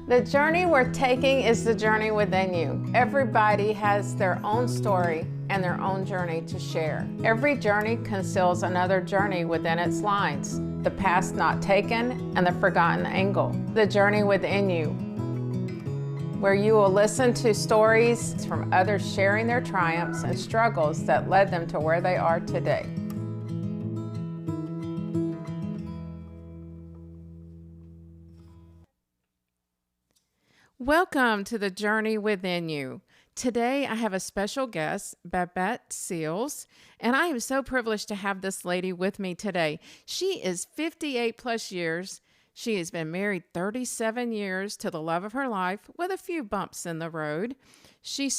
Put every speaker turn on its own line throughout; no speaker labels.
The journey we're taking is the journey within you. Everybody has their own story and their own journey to share. Every journey conceals another journey within its lines, the path not taken and the forgotten angle. The journey within you, where you will listen to stories from others sharing their triumphs and struggles that led them to where they are today. Welcome to the journey within you. Today I have a special guest, Babette Seals, and I am so privileged to have this lady with me today. She is 58 plus years. She has been married 37 years to the love of her life with a few bumps in the road. She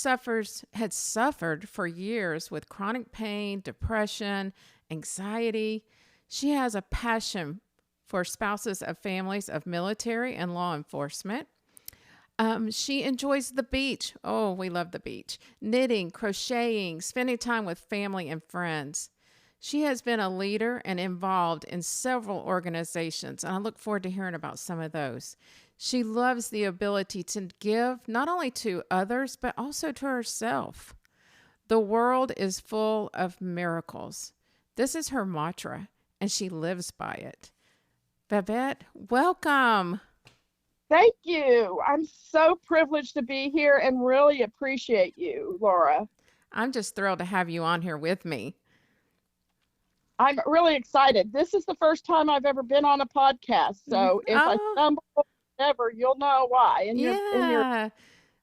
had suffered for years with chronic pain, depression, anxiety. She has a passion for spouses of families of military and law enforcement. She enjoys the beach. Oh, we love the beach. Knitting, crocheting, spending time with family and friends. She has been a leader and involved in several organizations, and I look forward to hearing about some of those. She loves the ability to give not only to others, but also to herself. The world is full of miracles. This is her mantra, and she lives by it. Babette, welcome.
Thank you. I'm so privileged to be here and really appreciate you, Laura.
I'm just thrilled to have you on here with me.
I'm really excited. This is the first time I've ever been on a podcast. So if I stumble ever, you'll know why.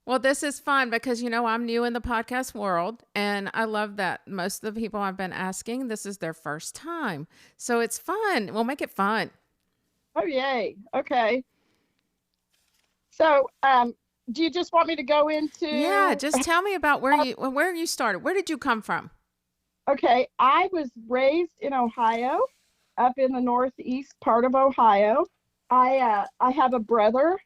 Well, this is fun because, I'm new in the podcast world, and I love that most of the people I've been asking, this is their first time. So it's fun. We'll make it fun.
Oh, yay. Okay. So, do you just want me to go into?
Yeah, just tell me about where you started. Where did you come from?
Okay, I was raised in Ohio, up in the northeast part of Ohio. I have a brother,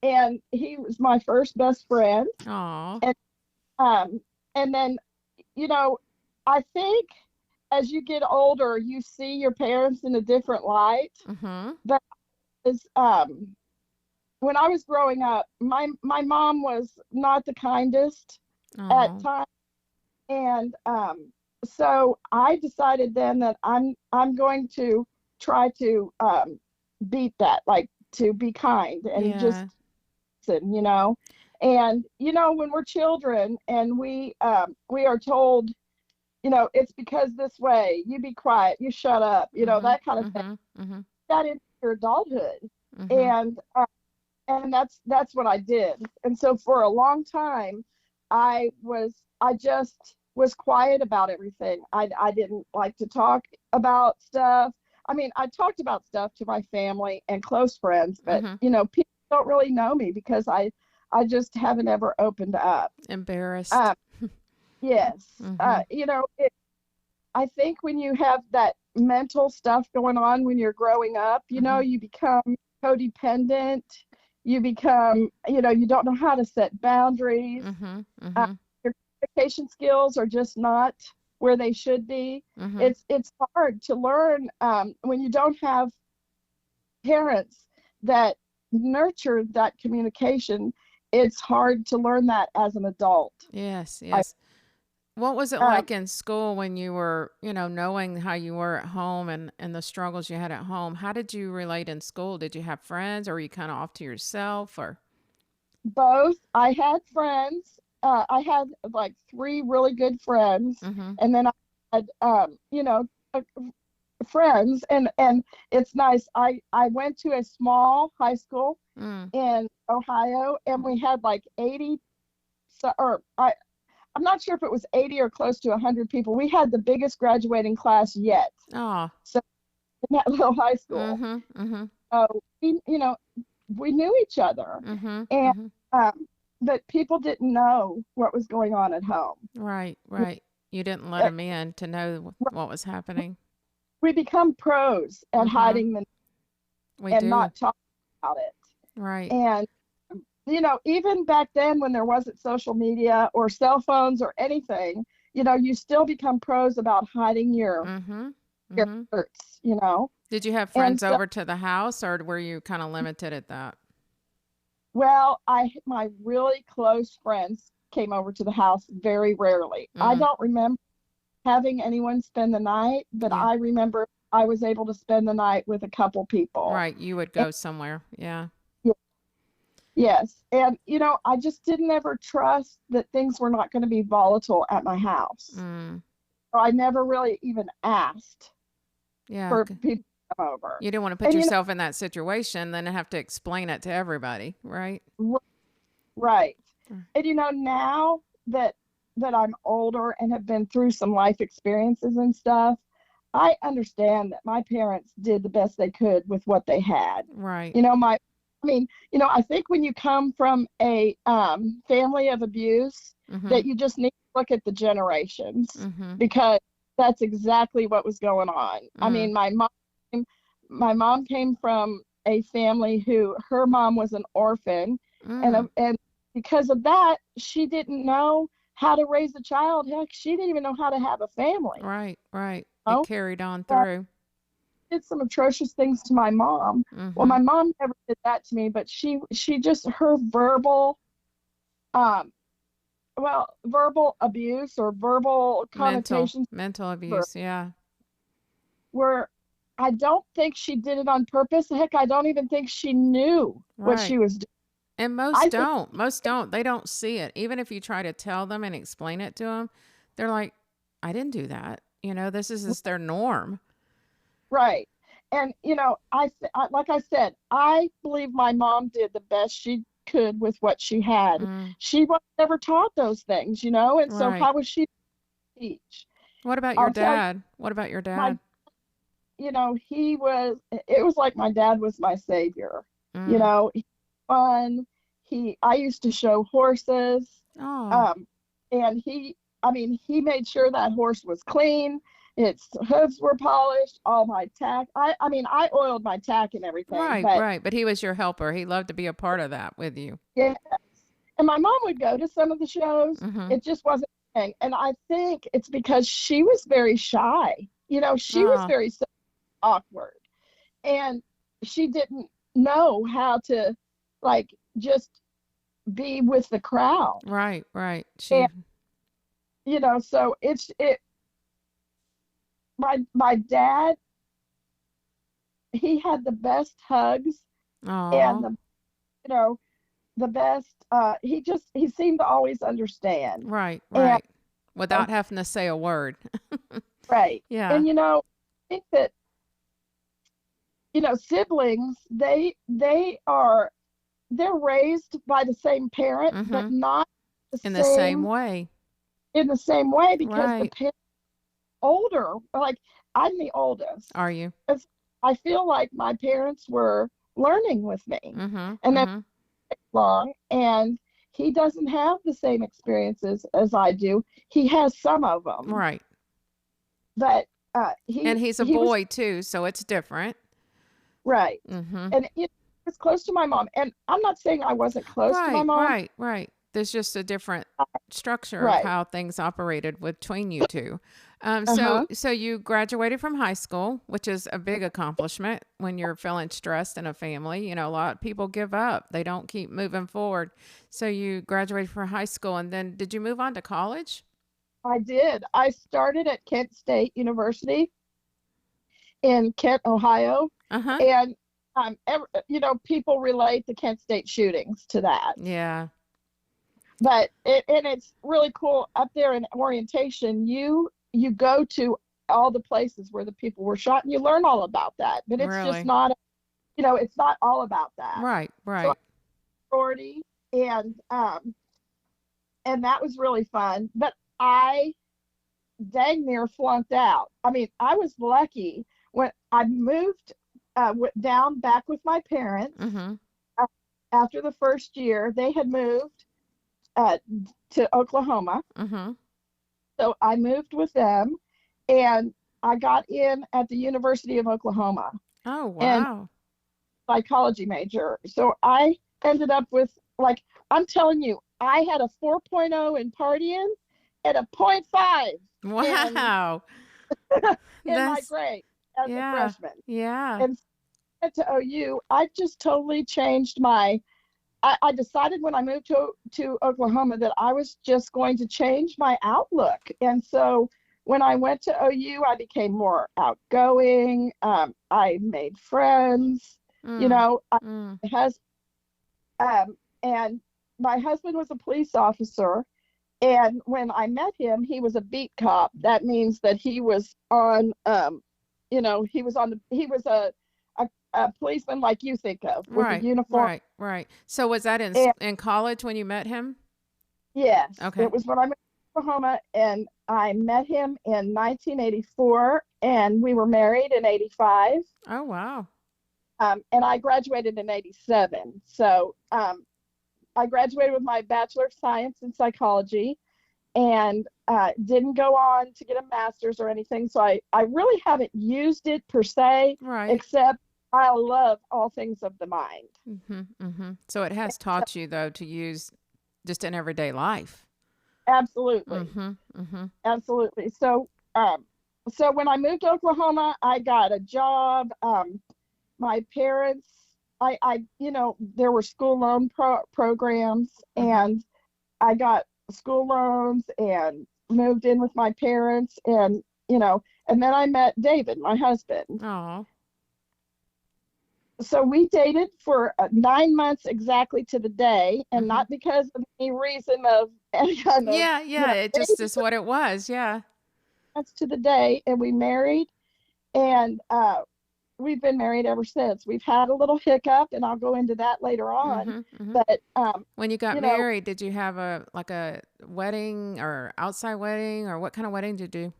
and he was my first best friend.
Aww.
And then, I think as you get older, you see your parents in a different light.
Mm-hmm.
But when I was growing up, my mom was not the kindest at times, and so I decided then that I'm going to try to beat that, like to be kind and just listen, And when we're children and we are told, it's because this way, you be quiet, you shut up, that kind of thing.
Mm-hmm.
That into your adulthood,
Mm-hmm.
and that's what I did. And so for a long time, I just was quiet about everything. I didn't like to talk about stuff. I mean, I talked about stuff to my family and close friends, but people don't really know me because I just haven't ever opened up.
Embarrassed.
Yes.
Mm-hmm.
I think when you have that mental stuff going on when you're growing up, you become codependent. You become, you don't know how to set boundaries.
Mm-hmm. Mm-hmm.
Your communication skills are just not where they should be.
Mm-hmm.
It's hard to learn when you don't have parents that nurture that communication. It's hard to learn that as an adult.
Yes. What was it like in school when you were, knowing how you were at home and the struggles you had at home? How did you relate in school? Did you have friends, or were you kind of off to yourself, or?
Both. I had friends. I had like 3 really good friends, and then I had, friends, and it's nice. I went to a small high school in Ohio, and we had like 80, I'm not sure if it was 80 or close to 100 people. We had the biggest graduating class yet.
Oh.
So in that little high school.
Mm-hmm. Mm-hmm.
So we knew each other, and but people didn't know what was going on at home.
Right. You didn't let them in to know what was happening.
We become pros at hiding them not talking about it.
Right.
And even back then when there wasn't social media or cell phones or anything, you still become pros about hiding your hurts,
Did you have friends over to the house, or were you kind of limited at that?
Well, my really close friends came over to the house very rarely. I
Mm,
don't remember having anyone spend the night, but
yeah.
I remember I was able to spend the night with a couple people.
Right. You would
And
go somewhere. Yeah.
yes, and I just didn't ever trust that things were not going to be volatile at my house.
Mm,
So I never really even asked
yeah.
for people to come over.
You don't want to put
And
yourself in that situation, then have to explain it to everybody. Right.
right.
Mm.
And now that I'm older and have been through some life experiences and stuff, I understand that my parents did the best they could with what they had.
Right.
You know, my I mean, I think when you come from a family of abuse,
Mm-hmm.
that you just need to look at the generations
Mm-hmm.
because that's exactly what was going on. I
Mm,
mean, my mom came from a family who her mom was an orphan,
mm.
and because of that, she didn't know how to raise a child. Heck, she didn't even know how to have a family.
Right. Right. It
You
carried on
know?
through.
Did some atrocious things to my mom. Well,
Mm-hmm.
my mom never did that to me, but she just her um verbal abuse or verbal connotations
Mental
were
abuse. Yeah.
were I don't think she did it on purpose. Heck, I don't even think she knew what
Right.
she was doing.
And
I
most
think
don't. Most don't. They don't see it. Even if you try to tell them and explain it to them, they're like, I didn't do that. This is just their norm.
right. And like I said, I believe my mom did the best she could with what she had.
Mm,
She was never taught those things, and so
right.
how was she to teach?
What about your
I'll tell you,
dad? What about your
my
dad?
it was like my dad was my savior.
Mm.
He fun. I used to show horses.
Oh,
Um, and I mean, he made sure that horse was clean. Its hooves were polished, all my tack. I mean, I oiled my tack and everything,
right,
but
right. But he was your helper. He loved to be a part of that with you.
yeah. And my mom would go to some of the shows.
Mm-hmm.
It just wasn't a thing. And I think it's because she was very shy. She was
Oh,
very awkward. And she didn't know how to like just be with the crowd.
right, right.
And
She,
so my dad, he had the best hugs and
oh,
you know the best he seemed to always understand.
right,
And
right. Without having to say a word.
right.
Yeah.
And I think that siblings, they're raised by the same parent but
Mm-hmm.
not the
In the same
same
way.
in the same way because the
Right.
parent older, like I'm the oldest.
Are you?
It's, I feel like my parents were learning with me
Mm-hmm.
and then
Mm-hmm.
long, and he doesn't have the same experiences as I do. He has some of them,
Right.
but
And
he
he's a
he was
boy too, so it's different.
right.
Mm-hmm.
And he was close to my mom, and I'm not saying I wasn't close to my
Right,
mom.
right, right. There's just a different structure of
Right.
how things operated between you two. So,
Uh-huh.
so you graduated from high school, which is a big accomplishment when you're feeling stressed in a family. A lot of people give up; they don't keep moving forward. So you graduated from high school, and then did you move on to college?
I did. I started at Kent State University in Kent, Ohio,
Uh huh.
and people relate the Kent State shootings to that.
Yeah.
But it's really cool up there in orientation. You go to all the places where the people were shot, and you learn all about that. But it's just
Really.
not, it's not all about that.
Right.
So I'm
Right.
40, and that was really fun. But I dang near flunked out. I mean, I was lucky when I moved down back with my parents
Mm-hmm.
uh, after the first year. They had moved uh, to Oklahoma.
Mm-hmm.
So I moved with them and I got in at the University of Oklahoma
Oh
and
wow.
psychology major. So I ended up with I'm telling you, I had a 4.0 in partying and a point 0.5 in
Wow.
in my
That's
grade as a
yeah.
freshman.
Yeah.
And to OU, I just totally changed my I decided when I moved to Oklahoma that I was just going to change my outlook. And so when I went to OU, I became more outgoing. I made friends. You
Mm,
know,
mm.
has and my husband was a police officer. And when I met him, he was a beat cop. That means that he was on, he was a policeman like you think of with a
Right,
uniform.
right, right. So was that
And
in college when you met him?
yes, it
Okay.
was when I moved to Oklahoma, and I met him in 1984, and we were married in 85.
Oh, wow.
And I graduated in 87. So I graduated with my Bachelor of Science in Psychology and didn't go on to get a master's or anything. So I really haven't used it per se,
Right.
except I love all things of the mind.
So it has
So
taught you though to use just in everyday life.
absolutely,
Mm-hmm.
absolutely. So when I moved to Oklahoma, I got a job. My parents, there were school loan programs,
Mm-hmm.
and I got school loans and moved in with my parents, and then I met David, my husband.
Oh.
So we dated for 9 months exactly to the day, and
Mm-hmm.
not because of any reason of any kind of,
Yeah, yeah. It just
dating,
is what it was. Yeah.
months to the day, and we married, and we've been married ever since. We've had a little hiccup, and I'll go into that later on,
Mm-hmm. Mm-hmm.
but
When you got
you know,
married, did you have a wedding or outside wedding or what kind of wedding did you do?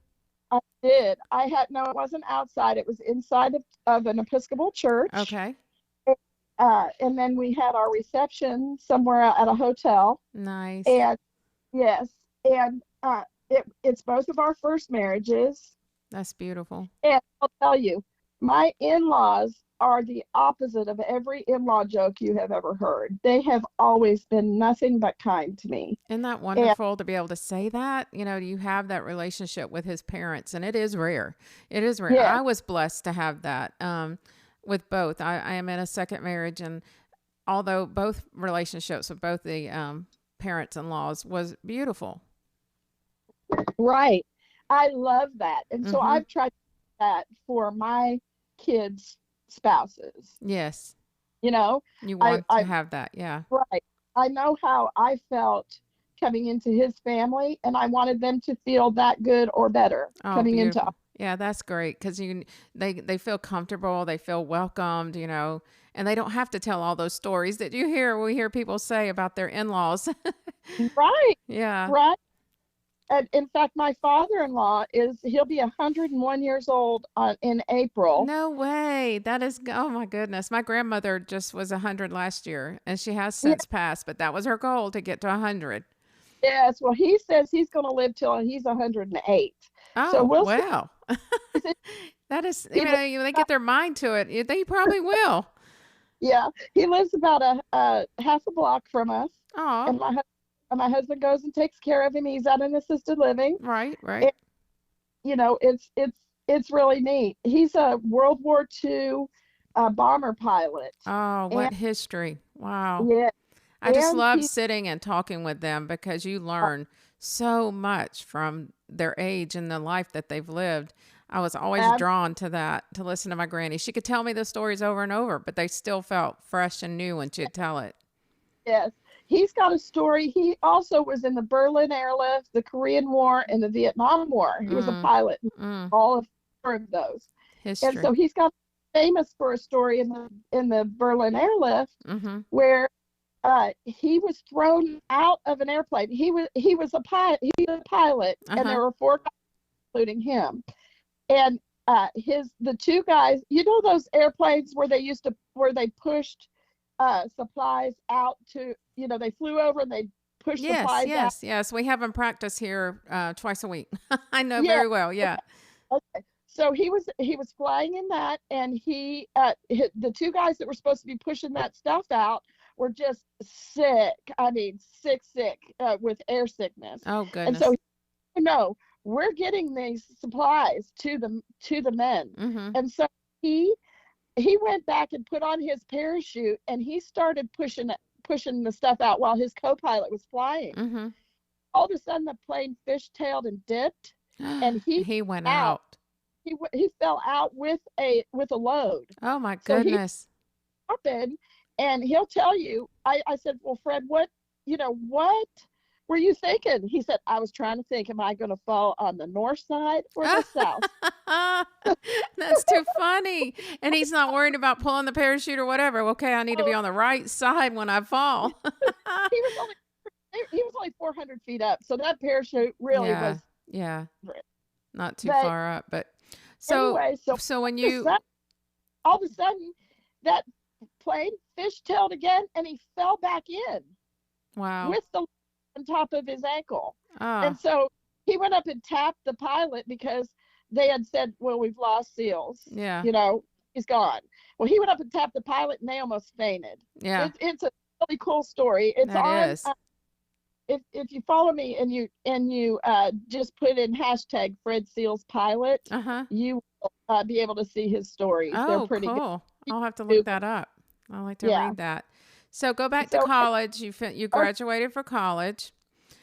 I did. I had no, it wasn't outside. It was inside of an Episcopal church.
Okay.
And then we had our reception somewhere at a hotel.
Nice.
And yes, and it's both of our first marriages.
That's beautiful.
And I'll tell you, my in-laws are the opposite of every in-law joke you have ever heard. They have always been nothing but kind to me.
Isn't that
And
wonderful to be able to say that? You know, you have that relationship with his parents, and it is rare. It is rare.
yes,
I was blessed to have that with both. I am in a second marriage, and although both relationships with both the parents in laws was beautiful.
right. I love that. And so
Mm-hmm.
I've tried that for my kids' spouses.
Yes.
You know,
You
I,
want to
I,
have that. Yeah.
right. I know how I felt coming into his family, and I wanted them to feel that good or better
Oh,
coming into.
beautiful. Yeah, that's great because they feel comfortable, they feel welcomed, and they don't have to tell all those stories that we hear people say about their in-laws.
Right,
Yeah.
right. And in fact, my father-in-law he'll be 101 years old in April.
No way. That is, oh my goodness. My grandmother just was 100 last year and she has
Yeah,
since passed, but that was her goal to get to 100.
yes. Well, he says he's going to live till he's 108. So
Oh,
we'll see.
well. That is,
He lives
they get their mind to it. They probably will.
Yeah, he lives about a half a block from us,
Oh,
and my husband goes and takes care of him. He's at an assisted living,
right, right.
and it's really neat. He's a World War II bomber pilot,
Oh,
and
what history. Wow.
yeah,
I just
and
love
he
sitting and talking with them because you learn so much from their age and the life that they've lived. I was always
ab-
drawn to that, to listen to my granny. She could tell me the stories over and over, but they still felt fresh and new when she'd tell it.
yes, he's got a story. He also was in the Berlin Airlift, the Korean War, and the Vietnam War. He was a
Mm,
pilot in
mm,
all of four of those, and so
history.
he's got famous for a story in the Berlin Airlift
Mm-hmm.
where he was thrown out of an airplane. He was a pilot. He was a pilot, and
Uh-huh.
there were four guys, including him. And the two guys, those airplanes where they pushed supplies out to, they flew over and they pushed
Yes,
supplies out.
yes, yes. We have them practice here twice a week. I know
Yeah.
very well. Yeah.
Okay. So he was flying in that, and the two guys that were supposed to be pushing that stuff out were just sick. I mean, sick with air sickness,
Oh,
and so
goodness.
no, we're getting these supplies to the men,
Mm-hmm.
and so he he went back and put on his parachute, and he started pushing the stuff out while his co-pilot was flying.
Mm-hmm.
All of a sudden, the plane fishtailed and dipped, and he
He went
out.
out.
He fell out with a load.
Oh my
So he
goodness.
happened, and he'll tell you. I said, well, Fred, what what were you thinking? He said, I was trying to think, am I going to fall on the north side or the south?
That's too funny. And he's not worried about pulling the parachute or whatever. Okay, I need to be
Oh,
on the right side when I fall.
he was only 400 feet up, so that parachute really
Yeah,
was.
yeah, not too
But
far up. But so,
anyway, so
so when
all of a
you,
sudden, all of a sudden that plane fishtailed again, and he fell back in
wow.
with the on top of his ankle. And
Oh,
so he went up and tapped the pilot because they had said, well, we've lost Seals.
yeah,
He's gone. Well, he went up and tapped the pilot, and they almost fainted.
yeah,
It's a really cool story. It's
that
on.
is.
If you follow me and you just put in hashtag Fred Seals pilot,
Uh-huh.
you will be able to see his stories. They're
Oh,
pretty good.
cool. I'll have to look that up. I like to
Yeah.
read that. So go back to
So
college. You
I,
graduated for college,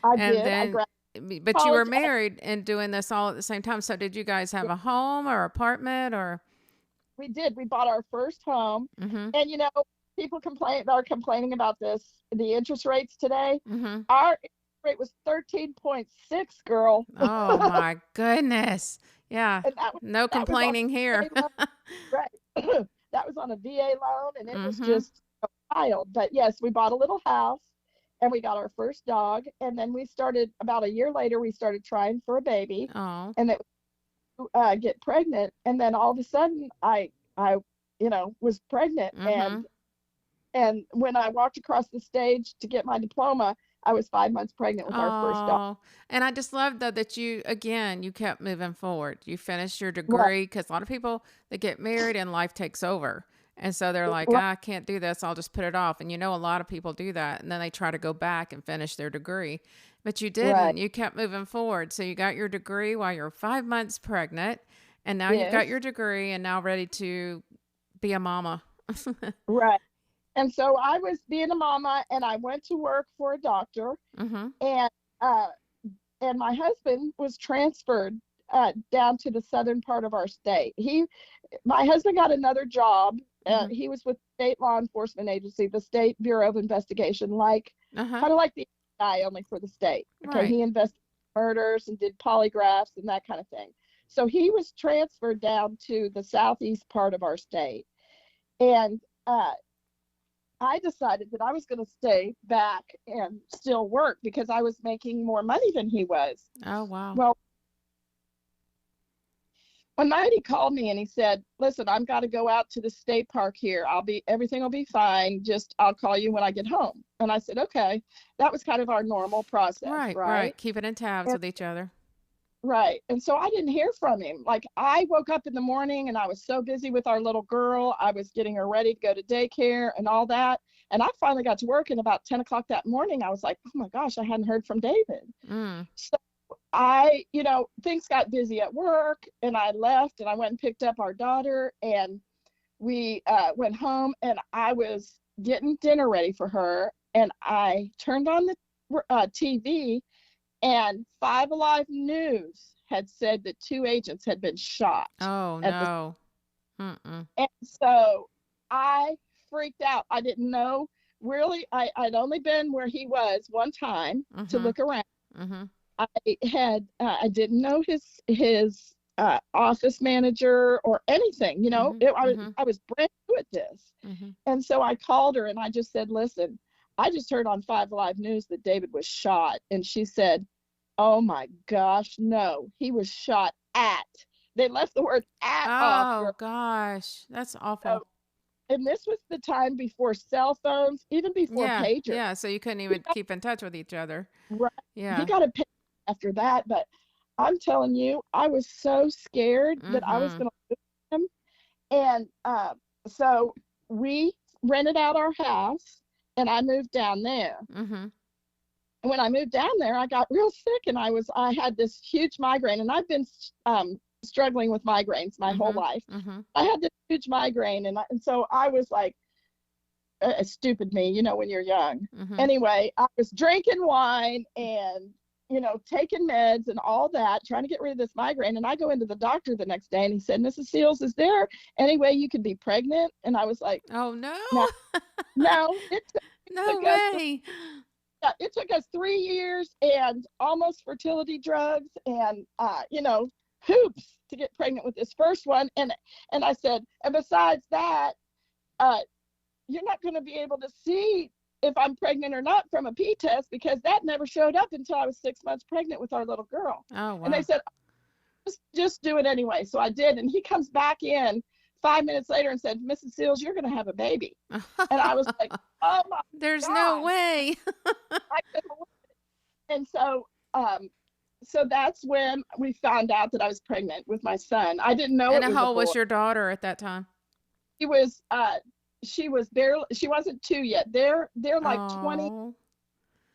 I
and
did. I
then,
graduated
but you were
college.
married and doing this all at the same time. So did you guys have a home or apartment or?
We did. We bought our first home,
Mm-hmm.
and people are complaining about the interest rates today.
Mm-hmm.
Our interest rate was 13.6, girl.
Oh my goodness. Yeah.
And
No
that was on
complaining here.
a VA loan. Right. That was on a VA loan, and it was
Mm-hmm.
just wild. But yes, we bought a little house, and we got our first dog, and then we started about a year later. We started trying for a baby,
Oh.
and get pregnant, and then all of a sudden I was pregnant,
Mm-hmm.
and when I walked across the stage to get my diploma, I was 5 months pregnant with our first dog.
Oh, and I just love though that you kept moving forward. You finished your
Right,
degree because a lot of people they get married and life takes over. And so they're like,
right,
I can't do this. I'll just put it off. And a lot of people do that. And then they try to go back and finish their degree. But you
right.
didn't. You kept moving forward. So you got your degree while you're 5 months pregnant. And now you've got
Yes,
your degree and now ready to be a mama.
right. And so I was being a mama, and I went to work for a doctor,
Mm-hmm.
and uh, my husband was transferred down to the southern part of our state. My husband got another job.
Mm-hmm.
He was with the state law enforcement agency, the State Bureau of Investigation,
Uh-huh.
kind of like the FBI, only for the state. Okay,
Right.
he investigated murders and did polygraphs and that kind of thing. So he was transferred down to the southeast part of our state, and I decided that I was going to stay back and still work because I was making more money than he was.
Oh, wow.
Well, one night he called me and he said, listen, I've got to go out to the state park here. Everything will be fine. Just, I'll call you when I get home. And I said, okay. That was kind of our normal process,
Right,
right?
right. Keeping in tabs
And,
with each other.
right. And so I didn't hear from him. Like, I woke up in the morning and I was so busy with our little girl. I was getting her ready to go to daycare and all that. And I finally got to work, and about 10 o'clock that morning, I was like, oh my gosh, I hadn't heard from David.
Mm.
So things got busy at work, and I left and I went and picked up our daughter, and we went home, and I was getting dinner ready for her, and I turned on the TV, and Five Alive News had said that 2 agents had been shot
Oh,
at the,
no. Mm-mm.
and so I freaked out. I didn't know really. I'd only been where he was one time to
Mm-hmm.
look around.
Mm-hmm.
I didn't know his office manager or anything.
Mm-hmm. Mm-hmm.
I was brand new at this,
Mm-hmm.
and so I called her and I just said, "Listen, I just heard on Five Live News that David was shot," and she said, "Oh my gosh, no, he was shot at." They left the word "at" off,
Oh,
girl.
gosh. That's
So,
awful.
and this was the time before cell phones, even before
Yeah.
pager.
Yeah. So you couldn't
He
even
got,
keep in touch with each other.
right, he
Yeah.
got a pager after that, but I'm telling you, I was so scared that I was
Mm-hmm.
going to lose him. And so we rented out our house, and I moved down there.
Mm-hmm.
And when I moved down there, I got real sick, and I had this huge migraine, and I've been struggling with migraines my whole
Mm-hmm.
life.
Mm-hmm.
I had this huge migraine, and so I was like, stupid me, when you're young.
Mhm.
Anyway, I was drinking wine and, taking meds and all that, trying to get rid of this migraine. And I go into the doctor the next day and he said, Mrs. Seals, is there any way you could be pregnant? And I was like,
Oh no.
no, no,
No
took us,
way.
it took us 3 years and almost fertility drugs and, hoops to get pregnant with this first one. And I said, and besides that, uh, you're not going to be able to see if I'm pregnant or not from a P test because that never showed up until I was 6 months pregnant with our little girl.
Oh
And they
wow.
said, just do it anyway. So I did. And he comes back in 5 minutes later and said, Mrs. Seals, you're going to have a baby. And I was like, oh my
There's no
God.
way.
I couldn't believe it. And so that's when we found out that I was pregnant with my son. I didn't know
And
it was a
how old
boy.
was your daughter at that time?
He was she wasn't 2 yet. They're like 20
Oh.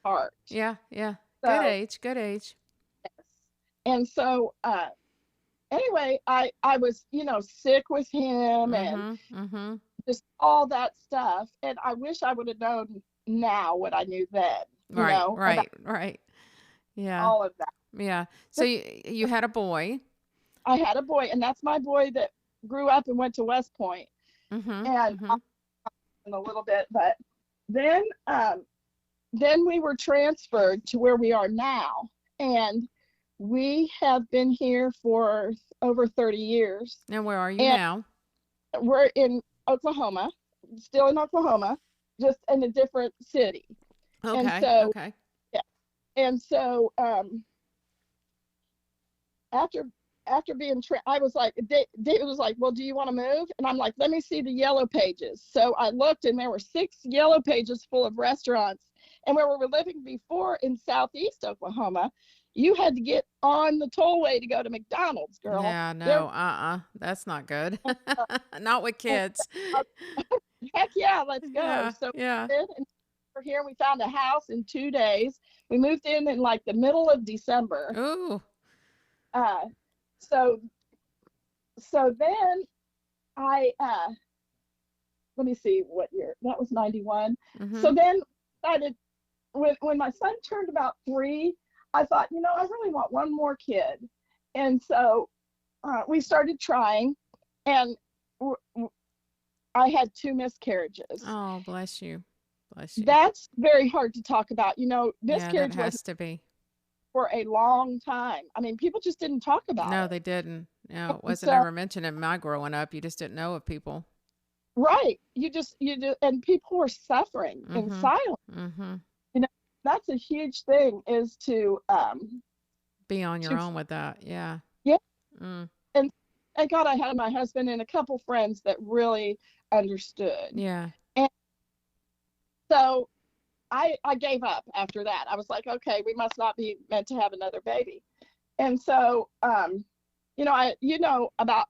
apart.
Yeah, yeah. Good
So
age, good age.
yes. And so anyway, I was, sick with him and
Mhm. Mhm.
just all that stuff. And I wish I would have known now what I knew then,
Right,
about
right, right. Yeah.
all of that.
Yeah. So you had a boy.
I had a boy, and that's my boy that grew up and went to West Point.
Mhm.
And
Mhm.
in a little bit, but then we were transferred to where we are now, and we have been here for over 30 years,
And where are you
and
now?
we're in Oklahoma, still in Oklahoma, just in a different city. And
Okay.
so,
Okay.
yeah, and so after being I was like, David was like, well, do you want to move? And I'm like, let me see the yellow pages. So I looked, and there were 6 yellow pages full of restaurants. And where we were living before in Southeast Oklahoma, you had to get on the tollway to go to McDonald's, girl.
Yeah,
There,
no. That's not good. Not with kids.
uh, heck yeah, let's go.
Yeah,
So
yeah.
we did, and we're here. We found a house in 2 days. We moved in like the middle of December.
Ooh.
Uh, so then I let me see what year that was, 91. So
Mhm.
then decided when my son turned about 3, I thought, I really want one more kid. And so we started trying, and I had 2 miscarriages.
Oh, bless you. Bless you.
That's very hard to talk about.
Yeah, that
Miscarriage was
has to be.
for a long time. I mean, people just didn't talk about
No,
it.
they didn't. No, it
And
wasn't
so,
ever mentioned in my growing up. You just didn't know of people.
right, you just, and people were suffering in
Mhm.
silence.
Mhm.
You know, that's a huge thing, is
Be on your
to
own with that. Yeah.
yeah.
Mm.
And thank God I had my husband and a couple friends that really understood.
Yeah.
And so I gave up after that. I was like, okay, we must not be meant to have another baby. And so about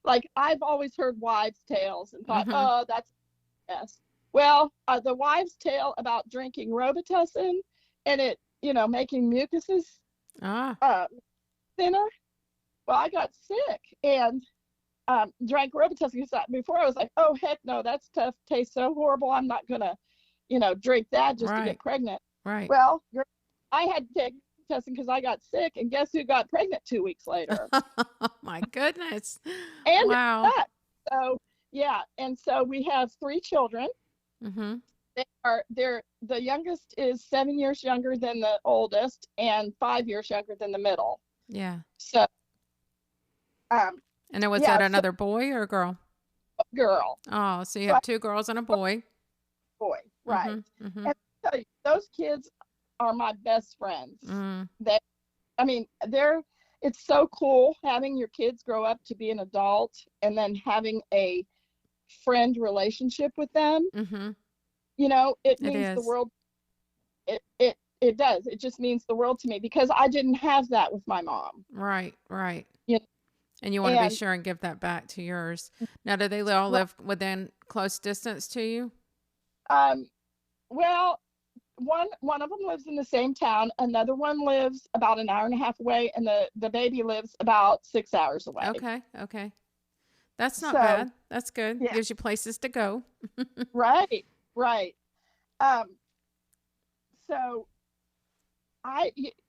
like, I've always heard wives' tales and thought,
Mhm.
oh, that's yes. Well, the wives' tale about drinking Robitussin and it, making mucuses
Ah.
uh, thinner. Well, I got sick and drank Robitussin because before I was like, oh heck no, that's tough, tastes so horrible. I'm not gonna, drink that just to
Right.
get pregnant.
Right.
Well, I had to take Robitussin because I got sick, and guess who got pregnant 2 weeks later?
Oh my goodness.
And
Wow.
that. So yeah, and so we have 3 children.
Mhm.
They're the youngest is 7 years younger than the oldest, and 5 years younger than the middle.
Yeah.
So um
And then was
yeah,
that
so
another boy or a girl?
girl.
Oh, so you
So I
have 2 girls and a boy.
boy, right.
Mhm. Mhm.
And I tell you, those kids are my best friends.
Mm.
They I mean, it's so cool having your kids grow up to be an adult and then having a friend relationship with them.
Mhm.
It
It
means the
is.
world. It does. It just means the world to me because I didn't have that with my mom.
Right, right.
You know,
And you want to be
and
sure and give that back to yours. Now, do they all
right,
live within close distance to you?
um, well, one of them lives in the same town. Another one lives about an hour and a half away, and the baby lives about 6 hours away.
Okay, okay. That's not
So
bad. That's good.
yeah,
Gives you places to go.
right. right. Um, so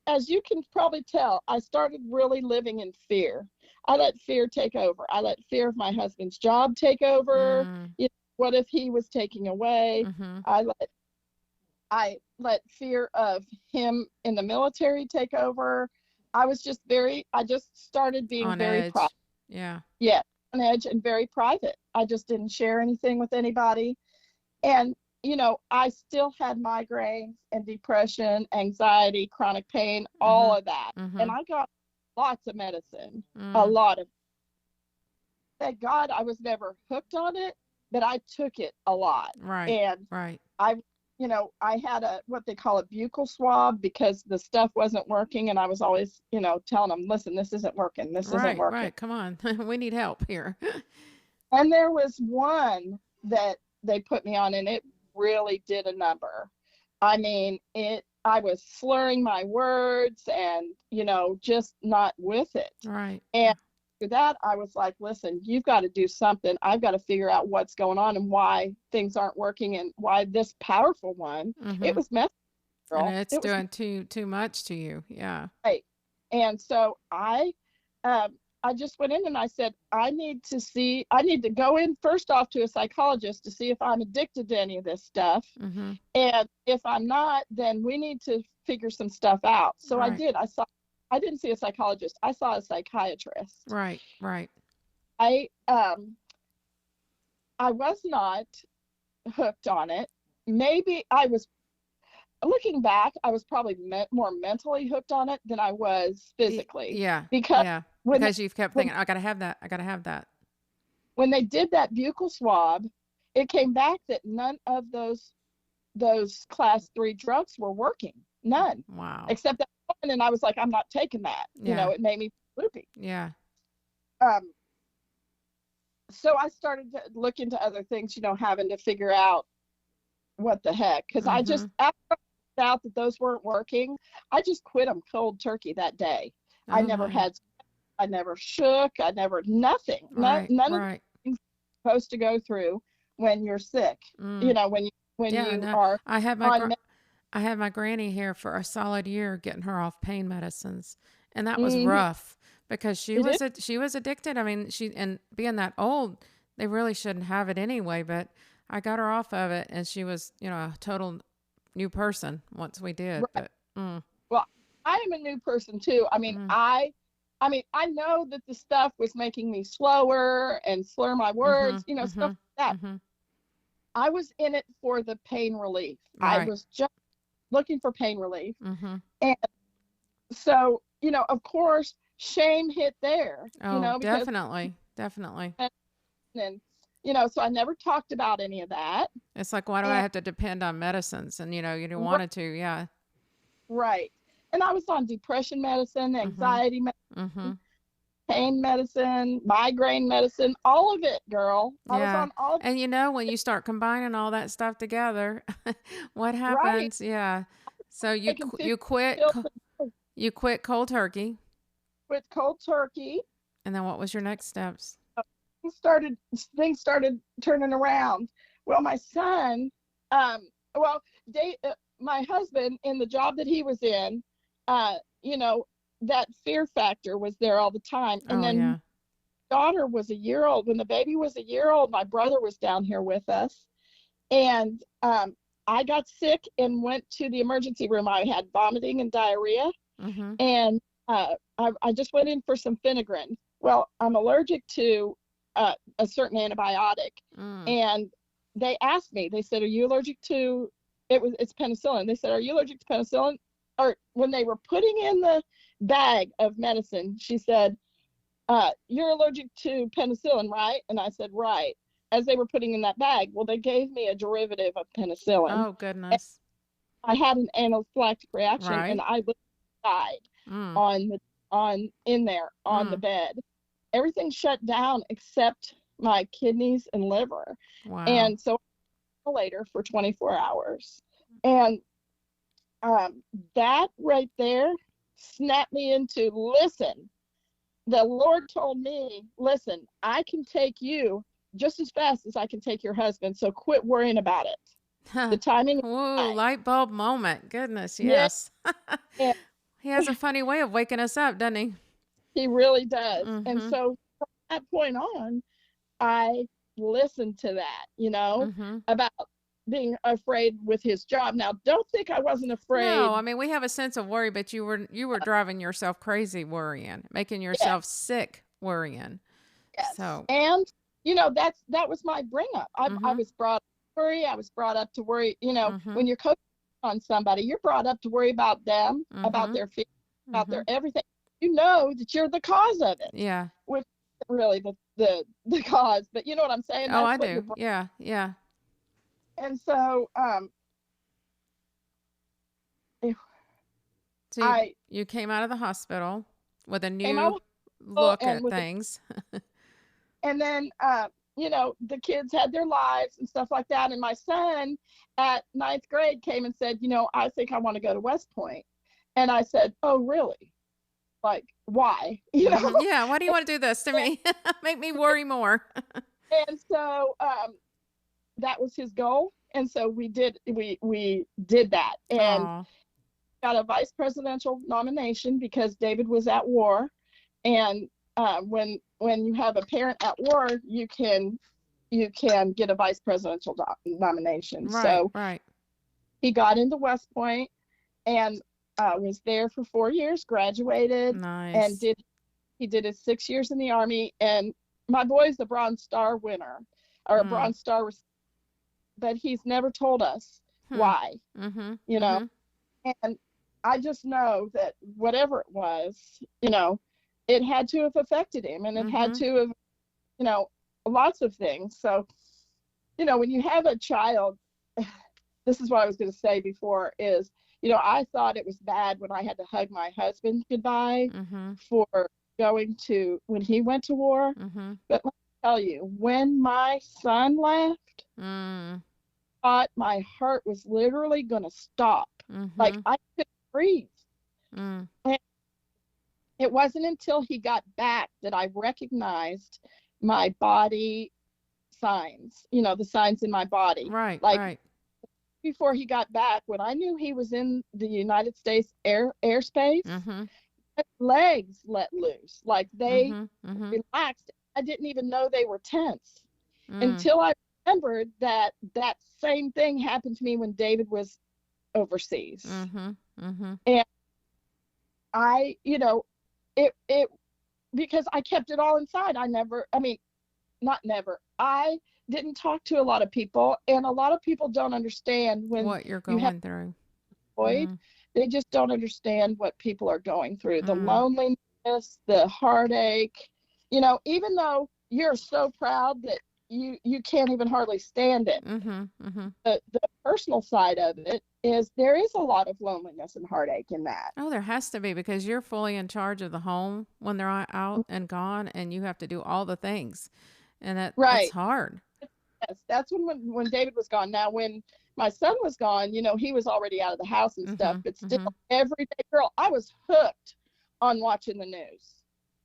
as you can probably tell, I started really living in fear. I let fear take over. I let fear of my husband's job take over.
Mm.
What if he was taking away?
Mm-hmm.
I let I let fear of him in the military take over. I just started being
On
very private.
edge. Yeah.
Yeah, on edge and very private. I just didn't share anything with anybody. And, I still had migraines and depression, anxiety, chronic pain,
Mm-hmm.
all of that.
Mm-hmm.
And I got lots of medicine, a
Mm.
lot of. Thank God I was never hooked on it, but I took it a lot.
Right.
And
Right.
I, I had what they call a buccal swab because the stuff wasn't working. And I was always, telling them, listen, this isn't working. This isn't
Right.
working.
Right. Come on. We need help here.
And there was one that they put me on, and it really did a number. I mean, I was slurring my words and, just not with it.
Right.
And after that, I was like, listen, you've got to do something. I've got to figure out what's going on and why things aren't working and why this powerful one,
Mm-hmm.
it was messy,
And
girl.
it's
It was
doing too much to you. Yeah.
right. And so um, I just went in and I said, I need to go in first off to a psychologist to see if I'm addicted to any of this stuff.
Mm-hmm.
And if I'm not, then we need to figure some stuff out. So I
Right.
did. I didn't see a psychologist. I saw a psychiatrist.
Right. Right.
I, um, I was not hooked on it. Maybe looking back, I was probably more mentally hooked on it than I was physically
Yeah.
because
Yeah.
when
Because you've kept
when
thinking, I gotta have that. I gotta have that.
when they did that buccal swab, it came back that none of those class 3 drugs were working. None.
Wow.
Except that one, and I was like, I'm not taking that.
Yeah.
It made me loopy.
Yeah.
Um, so I started to look into other things, having to figure out what the heck. Because
Mm-hmm.
after I found out that those weren't working, I just quit them cold turkey that day. I
Oh
never
my.
had, I never shook, nothing.
Right.
None of the
Right.
things you're supposed to go through when you're sick,
Mm.
when
Yeah.
you
No.
are
I had my
on,
I had my granny here for a solid year getting her off pain medicines. And that was
mm-hmm,
rough because
it is,
she was addicted. I mean, and being that old, they really shouldn't have it anyway, but I got her off of it and she was, a total new person once we did.
right.
But mm,
Well, I am a new person too.
mm,
I know that the stuff was making me slower and slur my words,
mhm,
stuff
mhm,
like that.
mhm.
I was in it for the pain relief. I
Right.
was just looking for pain relief.
Mhm.
And so, of course, shame hit there,
Oh,
because,
definitely. Definitely.
and, so I never talked about any of that.
It's like, why do I
And
have to depend on medicines? And you don't
right,
wanted to. Yeah.
right. And I was on depression medicine,
Mhm.
anxiety medicine,
Mhm.
pain medicine, migraine medicine, all of it, girl. I was
Yeah.
on all of it.
And when you start combining all that stuff together, what
Right.
happens? Yeah. So
Taking 50
you quit
pills a day
you quit cold turkey,
with cold turkey.
and then what was your next steps?
things started things started turning around. Well, my son, um, well, my husband in the job that he was in, uh, you know, that fear factor was there all the time. And
Oh
then
yeah.
daughter was a year old. When the baby was a year old, my brother was down here with us, and I got sick and went to the emergency room. I had vomiting and diarrhea,
Mhm.
and I just went in for some Phenagrin. Well, I'm allergic to a certain antibiotic,
Mm.
and they asked me. They said, "Are you allergic to?" It's penicillin. They said, "Are you allergic to penicillin?" Or when they were putting in the bag of medicine, she said, "You're allergic to penicillin, right?" And I said, "Right." As they were putting in that bag, well, they gave me a derivative of penicillin.
Oh
And
goodness.
I had an anaphylactic reaction, and
Right.
I died
Mm.
on the on in there on the
Mm.
bed. Everything shut down except my kidneys and liver.
Wow.
And so later for 24 hours. And um, that right there snapped me into, listen, the Lord told me, listen, I can take you just as fast as I can take your husband. So quit worrying about it. The timing is
Whoa,
right.
light bulb moment. Goodness,
Yeah,
yes.
and
He has a funny way of waking us up, doesn't he?
he really does. And
Mm-hmm.
so from that point on, I listened to that,
Mm-hmm.
about being afraid with his job. Now, don't think I wasn't
No,
afraid.
I mean we have a sense of worry, but you were driving yourself crazy worrying, making
Yes,
yourself sick worrying.
yes.
So,
And that was my bring up. I
mm-hmm.
was brought up to worry. I was brought up to worry.
Mm-hmm.
When you're coaching on somebody, you're brought up to worry about them, about
Mm-hmm.
their feelings, about
Mm-hmm.
their everything. You know that you're the cause of it,
Yeah.
which isn't really the cause, but you know what I'm saying.
Oh,
That's
I
what you're.
do. Yeah. Yeah.
And so, if
So
I
you came out of the hospital with a
came out
new
with
look
and
at
with
things.
and then the kids had their lives and stuff like that. And my son at ninth grade came and said, I think I want to go to West Point. And I said, oh, really? Like, why?
Mm-hmm. Yeah. Why do you want to do this to me? Make me worry more.
And so that was his goal. And so we did that and
Oh.
got a vice presidential nomination because David was at war. And when you have a parent at war, you can get a vice presidential nomination.
Right.
So
Right.
he got into West Point and was there for 4 years, graduated, and
Nice.
he did his 6 years in the Army. And my boy's a Bronze Star winner or a
Mm.
Bronze Star, but he's never told us
Hmm.
why,
Mm-hmm.
you know.
Mm-hmm.
And I just know that whatever it was, it had to have affected him, and it had
Mm-hmm.
to have, you know, lots of things. So, when you have a child, this is what I was going to say before is, I thought it was bad when I had to hug my husband goodbye
Mm-hmm.
for when he went to war.
Mm-hmm.
But let me tell you, when my son left,
Mm.
I thought my heart was literally going to stop. Like
Mm-hmm.
I couldn't breathe.
Mm.
And it wasn't until he got back that I recognized my body signs, the signs in my body.
Right.
Like
Right.
before he got back, when I knew he was in the United States airspace,
Mm-hmm.
his legs let loose, like they
Mm-hmm. Mm-hmm.
relaxed. I didn't even know they were tense
Mm.
until I remembered that that same thing happened to me when David was overseas.
Mm-hmm. Mm-hmm.
And it because I kept it all inside. I mean, not never. I didn't talk to a lot of people, and a lot of people don't understand when
What you're
you have
going through.
void.
Mm.
They just don't understand what people are going through, the
Mm.
loneliness, the heartache. Even though you're so proud that you can't even hardly stand it,
Mm-hmm. Mm-hmm.
the personal side of it is there is a lot of loneliness and heartache in that.
Oh, there has to be because you're fully in charge of the home when they're out and gone, and you have to do all the things, and it's
Right.
hard.
Yes, that's when David was gone. Now, when my son was gone, he was already out of the house and stuff,
Mm-hmm.
but still,
Mm-hmm.
every day, girl, I was hooked on watching the news.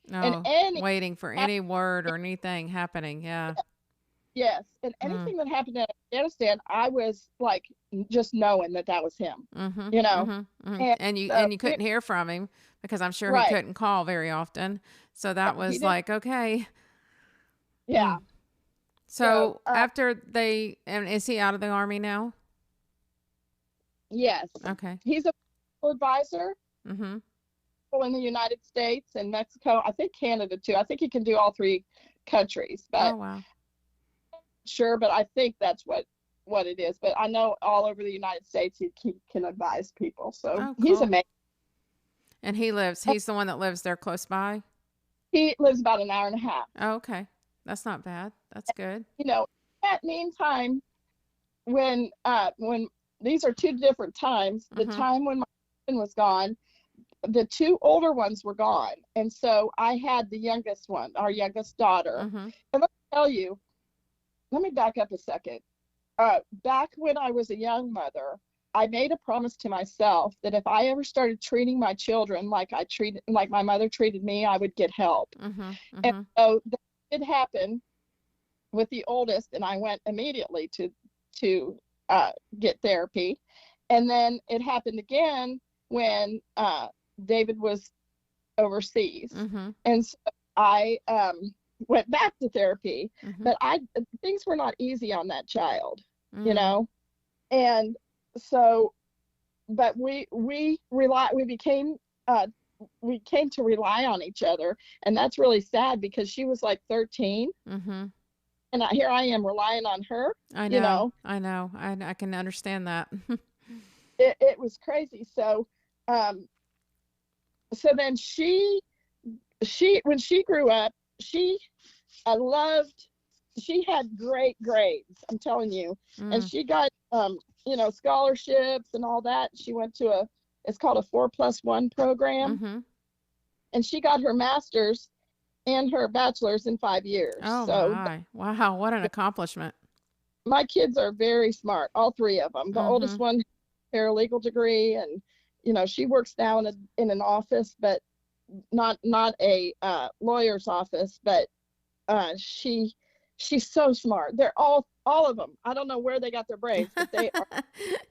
And
Oh, waiting for any word or anything happening. Yeah.
yes, and
Mm.
anything that happened in Afghanistan, I was like just knowing that that was him,
Mm-hmm.
you know.
Mm-hmm. Mm-hmm.
And
And you
so,
and you couldn't hear from him because I'm sure he
right,
couldn't call very often. So that
no, he
was
did,
like, okay.
yeah.
Mm.
So,
So after and is he out of the army now?
yes,
Okay.
he's a political advisor
Mm-hmm.
in the United States and Mexico. I think Canada too. I think he can do all three countries,
Oh,
but
wow.
sure, but I think that's what it is. But I know all over the United States he can advise people. So
Oh,
he's
cool.
amazing.
And he's the one that lives there close by?
He lives about an hour and a half.
Oh, okay. That's not bad. That's good.
That meantime, when these are two different times, the
Mm-hmm.
time when my husband was gone, the two older ones were gone, and so I had the youngest one, our youngest daughter.
Mm-hmm.
And let me tell you, let me back up a second. Back when I was a young mother, I made a promise to myself that if I ever started treating my children like my mother treated me, I would get help.
Mm-hmm.
And
Mm-hmm.
so that did happen with the oldest, and I went immediately to get therapy. And then it happened again when David was overseas.
Mm-hmm.
And so I went back to therapy,
Mm-hmm.
but things were not easy on that child, you
Mm.
know? And so, but uh, we came to rely on each other. And that's really sad because she was like 13
Mm-hmm.
and here I am relying on her,
I
you
know.
know?
I know. I can understand that.
It was crazy. Um, so then when she grew up, she I loved she had great grades, I'm telling you. And
Mm.
she got scholarships and all that. She went to it's called a 4+1 program,
Mm-hmm.
and she got her master's and her bachelor's in 5 years.
Oh
So
my. Wow, what an accomplishment.
my kids are very smart, all three of them. The
Mm-hmm.
oldest one has a paralegal degree, and she works now in an office, but not a lawyer's office, but she's so smart. They're all of them. I don't know where they got their brains, but they are.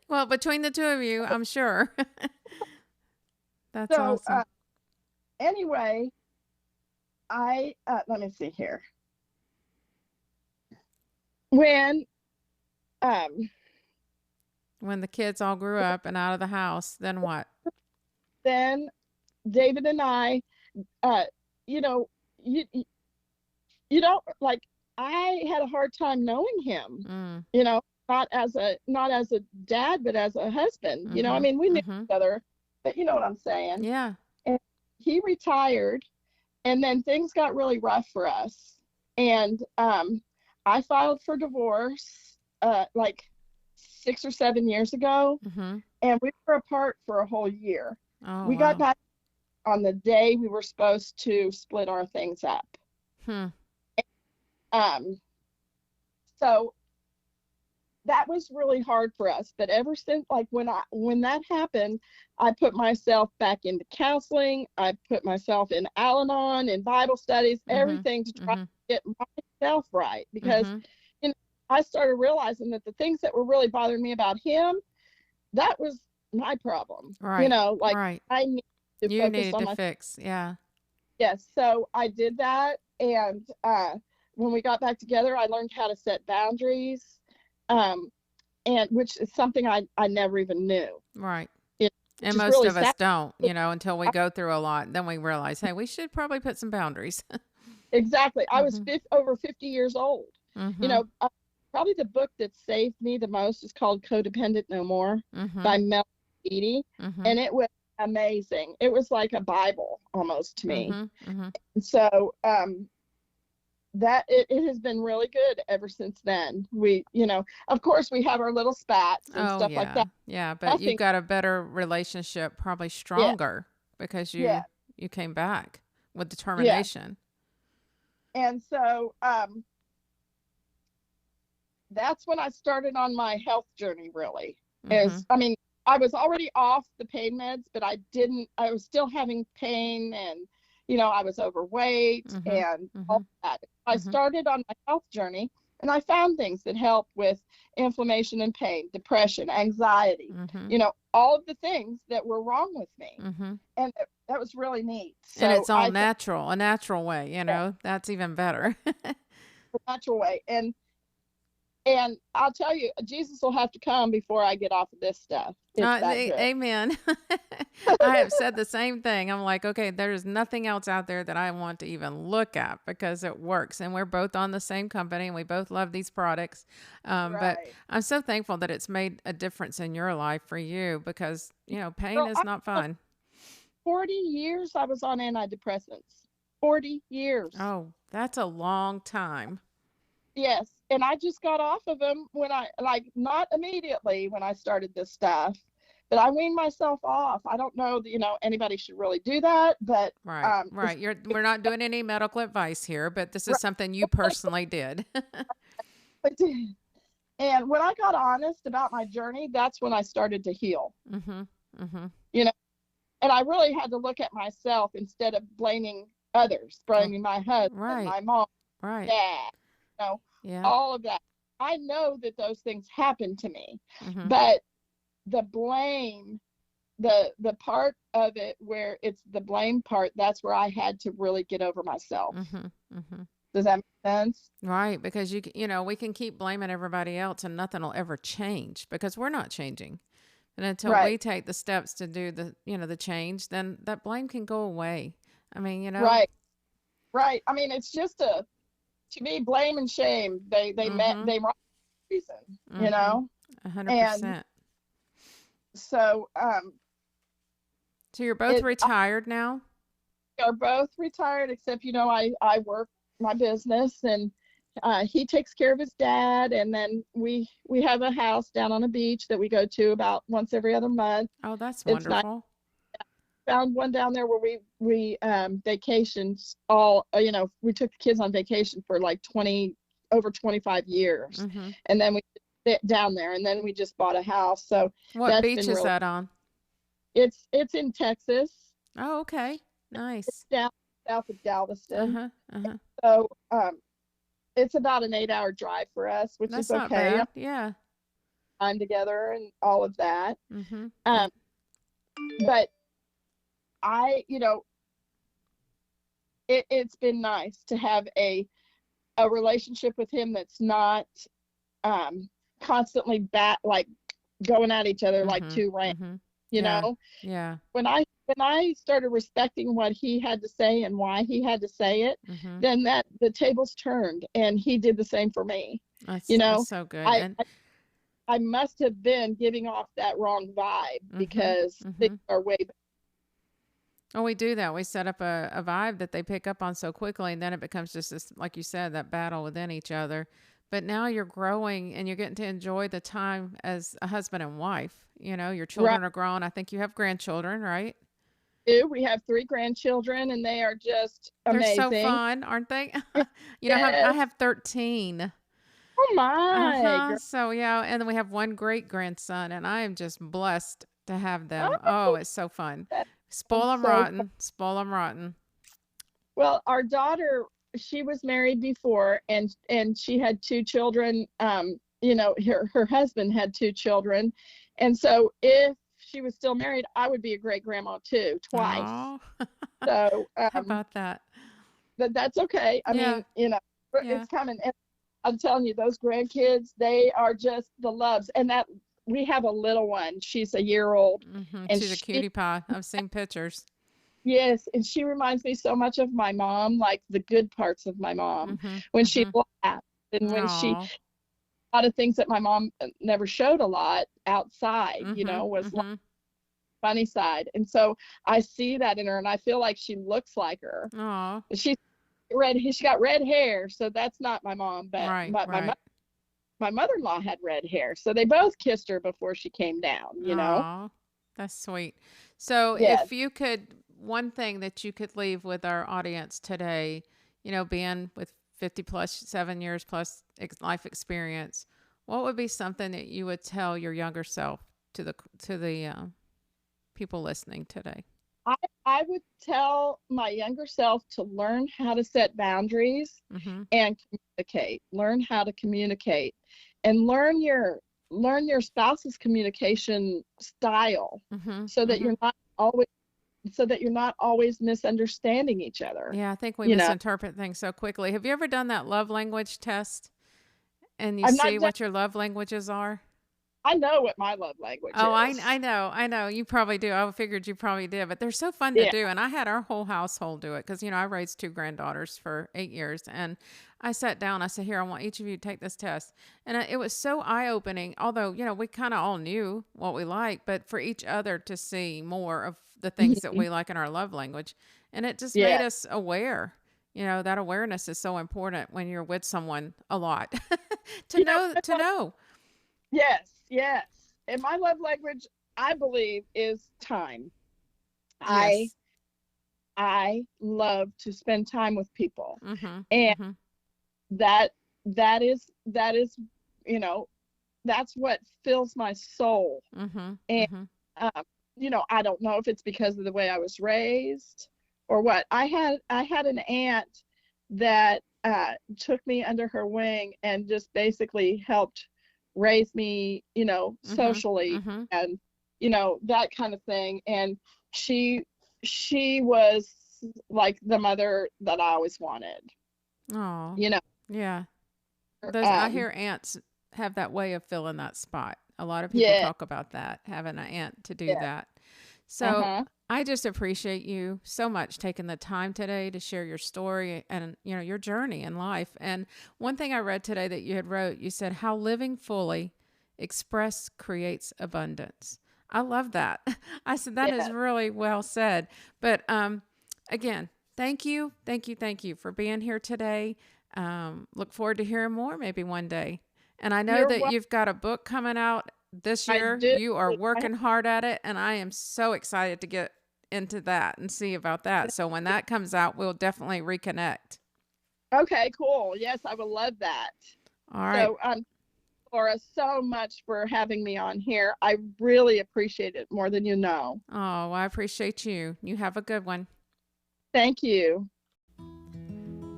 Well, between the two of you, I'm sure. That's
So
awesome.
anyway, I let me see here. When um
When the kids all grew up and out of the house, then what?
then David and I, uh you know you you don't like I had a hard time knowing him,
Mm.
you know, not as a dad, but as a husband. I
Mm-hmm.
mean, we knew
Mm-hmm.
each other, but you know what I'm saying.
Yeah.
And he retired, and then things got really rough for us. And I filed for divorce like 6 or 7 years ago,
Mm-hmm.
and we were apart for a whole year.
Oh,
We got
wow.
back on the day we were supposed to split our things up.
Hmm.
Um, so that was really hard for us. But ever since, like when that happened, I put myself back into counseling. I put myself in Al-Anon, in Bible studies,
Mm-hmm.
everything to try to
Mm-hmm.
get myself right. Because
Mm-hmm.
you know, I started realizing that the things that were really bothering me about him, that was my problem.
Right.
Like
Right.
I need to
You
focus
needed
on
to
my
fix. Yeah.
yes. So I did that, and when we got back together, I learned how to set boundaries. Um, and which is something I never even knew.
Right.
Which
And
is
most
really
of us
sad.
don't, until we go through a lot. Then we realize, hey, we should probably put some boundaries.
Exactly. I was
Mm-hmm.
over 50 years old.
Mm-hmm.
Probably the book that saved me the most is called Codependent No More
Mm-hmm.
by Mel Beatty,
Mm-hmm.
and it was amazing. It was like a Bible almost to me.
Mm-hmm. Mm-hmm.
And so that it has been really good ever since then. Of course, we have our little spats and
Oh
stuff like
yeah.
that.
Yeah. But you've
Nothing.
got a better relationship, probably
Yeah.
stronger because
Yeah.
you came back with
Yeah.
determination.
And so that's when I started on my health journey, really.
Mm-hmm.
I mean, I was already off the pain meds, but I was still having pain, and, I was overweight
Mm-hmm.
and
Mm-hmm.
all that. I
Mm-hmm.
started on my health journey, and I found things that help with inflammation and pain, depression, anxiety,
Mm-hmm.
all of the things that were wrong with me.
Mm-hmm.
And that was really neat.
And
So
it's all
I thought,
natural, a natural way,
yeah,
that's even better.
the natural way. And I'll tell you, Jesus will have to come before I get off of this stuff. It's that good.
Amen. I have said the same thing. I'm like, okay, there's nothing else out there that I want to even look at because it works. And we're both on the same company and we both love these products. But
Right.
I'm so thankful that it's made a difference in your life for you because, pain
Girl,
is not fun.
40 years I was on antidepressants. 40 years.
Oh, that's a long time.
Yes. And I just got off of them not immediately when I started this stuff, but I weaned myself off. I don't know that, anybody should really do that, but
Right, right. We're not doing any medical advice here, but this is something you personally did.
I did. And when I got honest about my journey, that's when I started to heal.
Mm-hmm. Mm-hmm.
You know, and I really had to look at myself instead of blaming others, blaming my husband,
Right,
my mom,
right.
dad,
Yeah.
all of that. I know that those things happened to me,
Mm-hmm.
but the blame, the part of it where it's the blame part, that's where I had to really get over myself.
Mm-hmm. Mm-hmm.
Does that make sense?
Right, because we can keep blaming everybody else and nothing will ever change because we're not changing. And until
Right,
we take the steps to do the change, then that blame can go away. I mean,
right, right. I mean, it's just to me, blame and shame,
mm-hmm,
they wrong reason, you
mm-hmm,
know? And
100%.
so
So you're both
it
retired now?
are both retired, except, I work my business, and he takes care of his dad. And then we have a house down on a beach that we go to about once every other month.
Oh, that's
It's nice.
wonderful.
Found one down there where we vacations all, we took the kids on vacation for like 25 years.
Mm-hmm.
And then we sit down there, and then we just bought a house. So
What
that's
beach
been
is
really,
that on?
it's in Texas.
Oh, okay.
It's
Nice.
down south of Galveston.
Uh-huh. Uh-huh.
So it's about an 8-hour drive for us, which is
That's not
okay.
bad. Yeah.
Time together and all of that.
Mm-hmm.
Um, but I, it's been nice to have a relationship with him that's not um, constantly like going at each other like
Mm-hmm.
two rams.
Mm-hmm.
You
Yeah.
know,
Yeah.
when I started respecting what he had to say and why he had to say it,
Mm-hmm.
then that the tables turned, and he did the same for me. You
That's
know,
so good.
I
And
I must have been giving off that wrong vibe
mm-hmm.
because
Mm-hmm.
things are way.
Oh, we do that. We set up a vibe that they pick up on so quickly, and then it becomes just this, like you said, that battle within each other. But now you're growing and you're getting to enjoy the time as a husband and wife. Your
Right.
children are grown. I think you have grandchildren, right?
We have 3 grandchildren, and they are just
They're so
amazing.
fun, aren't they? I
Yes.
have 13.
Oh my.
Uh-huh. So, yeah. And then we have one great grandson, and I am just blessed to have them. Oh,
Oh,
it's so fun.
that
Spoil
sounds
them
so fun.
rotten. Spoil them rotten.
Well, our daughter, she was married before, and she had 2 children. Her husband had 2 children, and so if she was still married, I would be a great grandma too, twice.
Oh,
So
how about that?
that's okay. I
Yeah.
mean,
Yeah.
it's coming. And I'm telling you, those grandkids, they are just the loves. And that we have a little one. She's a year old,
Mm-hmm.
and
She's a
she,
cutie pie. I've seen pictures.
yes, and she reminds me so much of my mom, like the good parts of my mom,
Mm-hmm.
when she
Mm-hmm.
laughed, and when she,
Oh.
a lot of things that my mom never showed a lot outside,
Mm-hmm.
was like
Mm-hmm.
funny side. And so I see that in her, and I feel like she looks like her.
Oh.
She got red hair, so that's not my mom, but
Right. Right.
my mother-in-law had red hair, so they both kissed her before she came down.
Oh. That's sweet. So,
Yes.
if you could, one thing that you could leave with our audience today, being with 50 plus 7 years plus life experience, what would be something that you would tell your younger self to the people listening today?
I I would tell my younger self to learn how to set boundaries
Mm-hmm.
and communicate. Learn how to communicate, and learn your spouse's communication style,
Mm-hmm.
so that
Mm-hmm.
you're not always misunderstanding each other.
Yeah, I think we
You know,
misinterpret things so quickly. Have you ever done that love language test and you
I've
see
not done.
what your love languages are?
I know what my love language
Oh, I
is.
I know, I know. You probably do. I figured you probably did, but they're so fun to
Yeah.
do. And I had our whole household do it because I raised two granddaughters for 8 years, and I sat down. I said, "Here, I want each of you to take this test," and it was so eye opening. Although we kind of all knew what we liked, but for each other to see more of the things that
Mhm.
we like in our love language, and it just made
Yeah.
us aware. That awareness is so important when you're with someone a lot to
You know,
know.
yes, yes. And my love language, I believe, is time. I
Yes.
I love to spend time with people.
Mhm.
And
Mhm.
that is, you know, that's what fills my soul.
Mhm.
And
Mhm.
um, I don't know if it's because of the way I was raised or what. I had an aunt that took me under her wing and just basically helped raise me,
Mhm.
socially
Mhm.
and, that kind of thing. And she was like the mother that I always wanted,
Oh,
you know.
yeah. Those I
Um,
hear aunts have that way of filling that spot. A lot of people
yeah,
talk about that, having an aunt to do
yeah,
that. So
uh-huh,
I just appreciate you so much taking the time today to share your story and your journey in life. And one thing I read today that you had wrote, you said how living fully express creates abundance. I love that. I said that is
yeah.
really well said. But again, thank you for being here today. Look forward to hearing more maybe one day. And I know
You're
that
what
you've got a book coming out this
I
year.
do.
You are
I
working hard at it, and I am so excited to get into that and see about that. So when that comes out, we'll definitely reconnect.
Okay, cool. Yes, I would love that.
All right.
So, Laura, so much for having me on here. I really appreciate it more than you know.
Oh, well, I appreciate you. You have a good one.
Thank you.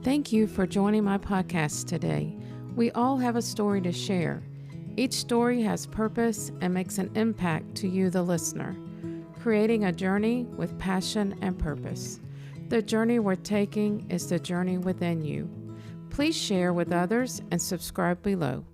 Thank you for joining my podcast today. We all have a story to share. Each story has purpose and makes an impact to you, the listener, creating a journey with passion and purpose. The journey we're taking is the journey within you. Please share with others and subscribe below.